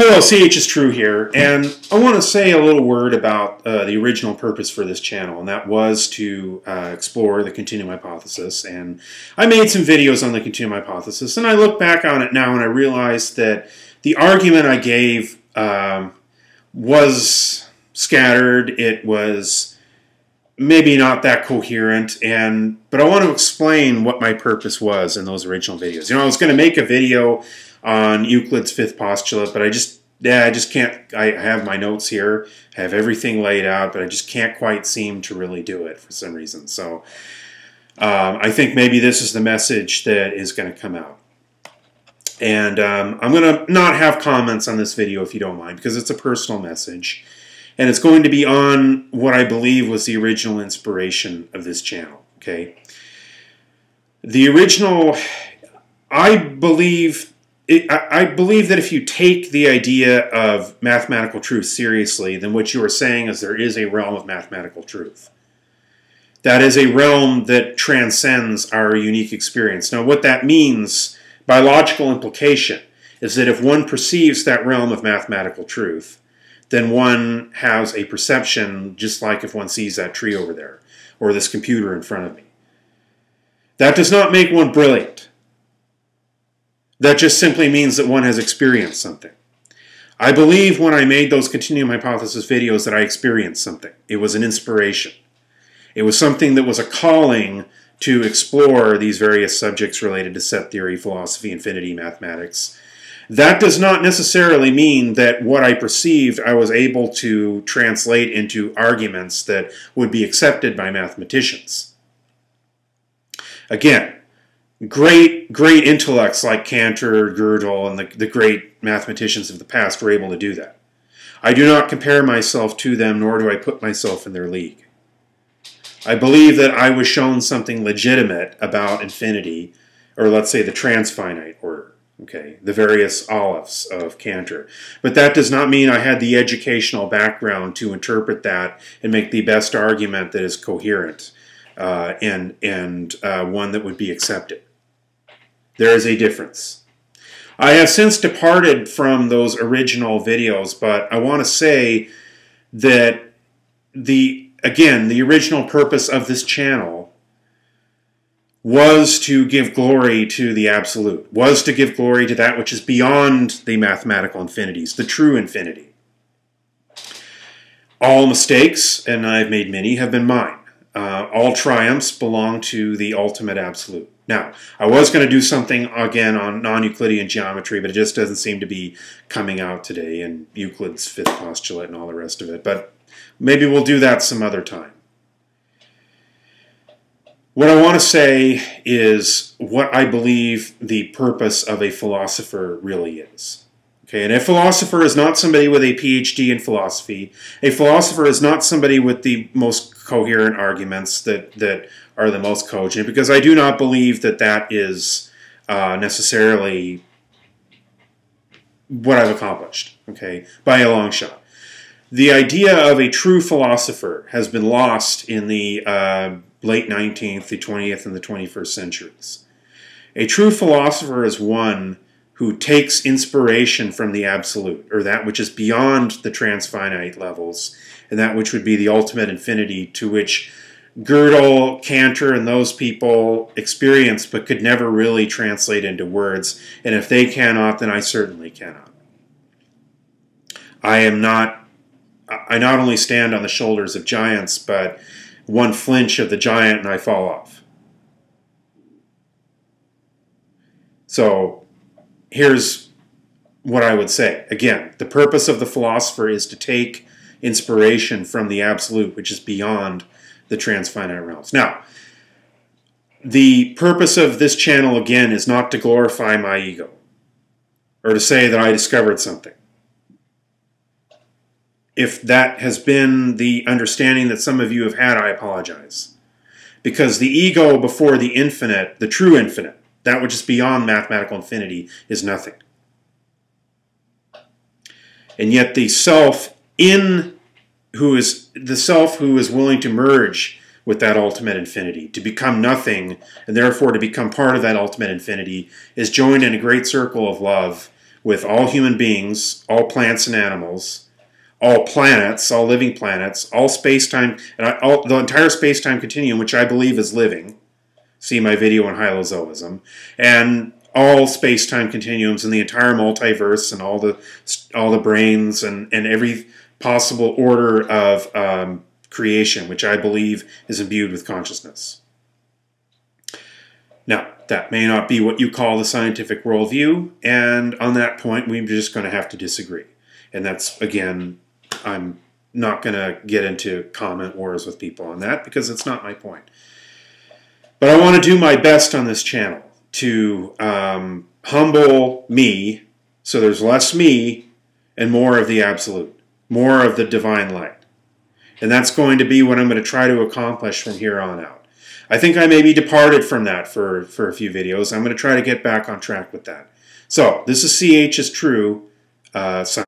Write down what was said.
Hello, CHistrue here, and I want to say a little word about the original purpose for this channel, and that was to explore the continuum hypothesis. And I made some videos on the continuum hypothesis, and I look back on it now and I realize that the argument I gave was scattered. It was maybe not that coherent, but I want to explain what my purpose was in those original videos. You know, I was going to make a video on Euclid's fifth postulate, but I just can't. I have my notes here, I have everything laid out, but I just can't quite seem to really do it for some reason. So I think maybe this is the message that is going to come out. And I'm going to not have comments on this video if you don't mind, because it's a personal message. And it's going to be on what I believe was the original inspiration of this channel. Okay, the original, I believe that if you take the idea of mathematical truth seriously, then what you are saying is there is a realm of mathematical truth. That is a realm that transcends our unique experience. Now, what that means, by logical implication, is that if one perceives that realm of mathematical truth, then one has a perception just like if one sees that tree over there, or this computer in front of me. That does not make one brilliant. That just simply means that one has experienced something. I believe when I made those continuum hypothesis videos that I experienced something. It was an inspiration. It was something that was a calling to explore these various subjects related to set theory, philosophy, infinity, mathematics. That does not necessarily mean that what I perceived I was able to translate into arguments that would be accepted by mathematicians. Again, great intellects like Cantor, Gödel, and the great mathematicians of the past were able to do that. I do not compare myself to them, nor do I put myself in their league. I believe that I was shown something legitimate about infinity, or let's say the transfinite order, okay, the various olives of Cantor. But that does not mean I had the educational background to interpret that and make the best argument that is coherent and one that would be accepted. There is a difference. I have since departed from those original videos, but I want to say that the original purpose of this channel was to give glory to the absolute, was to give glory to that which is beyond the mathematical infinities, the true infinity. All mistakes, and I've made many, have been mine. All triumphs belong to the ultimate absolute. Now, I was going to do something again on non-Euclidean geometry, but it just doesn't seem to be coming out today, and Euclid's fifth postulate and all the rest of it. But maybe we'll do that some other time. What I want to say is what I believe the purpose of a philosopher really is. Okay, and a philosopher is not somebody with a PhD in philosophy. A philosopher is not somebody with the most coherent arguments that are the most cogent, because I do not believe that that is necessarily what I've accomplished, okay, by a long shot. The idea of a true philosopher has been lost in the late 19th, the 20th, and the 21st centuries. A true philosopher is one who takes inspiration from the absolute, or that which is beyond the transfinite levels, and that which would be the ultimate infinity, to which Gödel, Cantor, and those people experienced but could never really translate into words. And if they cannot, then I certainly cannot. I not only stand on the shoulders of giants, but one flinch of the giant and I fall off. So here's what I would say. Again, the purpose of the philosopher is to take inspiration from the absolute, which is beyond the transfinite realms. Now, the purpose of this channel, again, is not to glorify my ego or to say that I discovered something. If that has been the understanding that some of you have had, I apologize. Because the ego before the infinite, the true infinite, that which is beyond mathematical infinity, is nothing. And yet the self who is willing to merge with that ultimate infinity, to become nothing, and therefore to become part of that ultimate infinity, is joined in a great circle of love with all human beings, all plants and animals, all planets, all living planets, all space-time, and the entire space-time continuum, which I believe is living. See my video on hylozoism. And all space-time continuums in the entire multiverse and all the brains and every possible order of creation, which I believe is imbued with consciousness. Now, that may not be what you call the scientific worldview, and on that point, we're just going to have to disagree. And that's, again, I'm not going to get into comment wars with people on that because it's not my point. But I want to do my best on this channel to humble me so there's less me and more of the absolute, more of the divine light. And that's going to be what I'm going to try to accomplish from here on out. I think I maybe departed from that for a few videos. I'm going to try to get back on track with that. So, this is CHistrue.